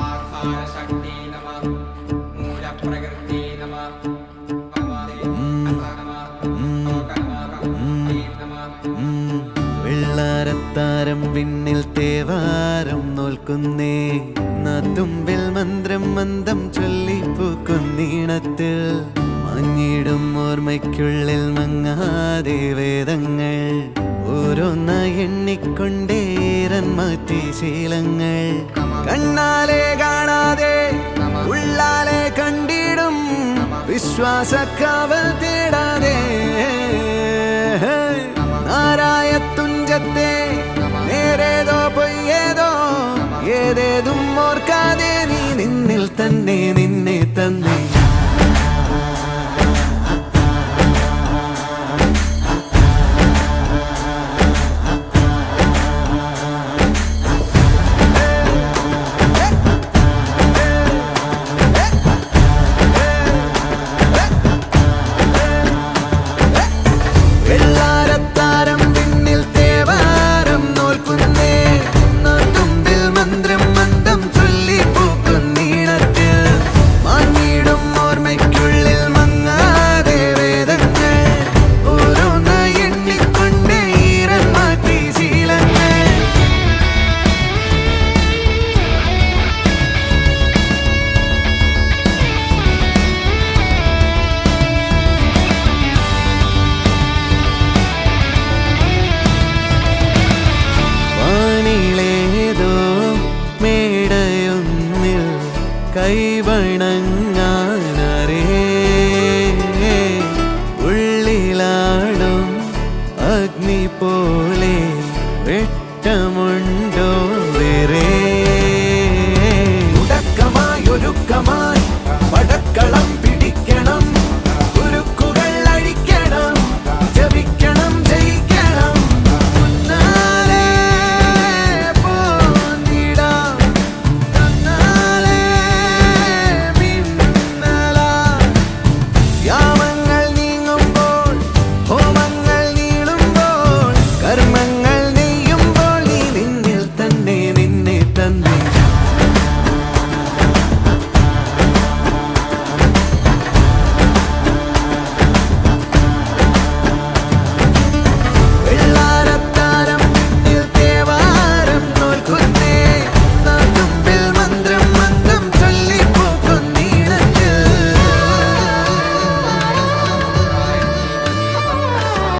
ആധാരശക്തി നമഃ മൂലപ്രകൃതി നമഃ വെള്ളാരത്താരം വിണ്ണിൽ തേവാരം നോൽക്കുന്നേ നാത്തുമ്പിൽ മന്ത്രം മന്ദം ചൊല്ലിപ്പൂക്കുന്നീണത്തിൽ മഞ്ഞിടും ഓർമ്മയ്ക്കുള്ളിൽ മങ്ങാതെ വേദങ്ങൾ ഓരോന്നായി എണ്ണിക്കൊണ്ടേരൻ മാറ്റി ശീലങ്ങൾ കണ്ണാലെ കാണാതെ ഉള്ളാലെ കണ്ടിടും വിശ്വാസക്കാവൽ തേടാതെ നാരായ തുഞ്ചത്തെ നേരേതോ പൊയ്യേതോ ഏതേതും ഓർക്കാതെ നീ നിന്നിൽ തന്നെ നിന്നെ തന്നെ വെള്ളാരത്താരം വിണ്ണിൽ തേവാരം നോൽക്കുന്നേ നാത്തുമ്പിൽ മന്ത്രം മന്ദം ചൊല്ലിപ്പൂക്കുന്നീണത്തിൽ മാഞ്ഞിടും ഓർമ്മയ്ക്കുള്ളിൽ മങ്ങാതെ വേദങ്ങൾ ഓരോന്നായി എണ്ണിക്കൊണ്ടേ ഈരൻ മാറ്റി ശീലങ്ങൾ വാണിലേതോ മേടയൊന്നിൽ കൈവണങ്ങ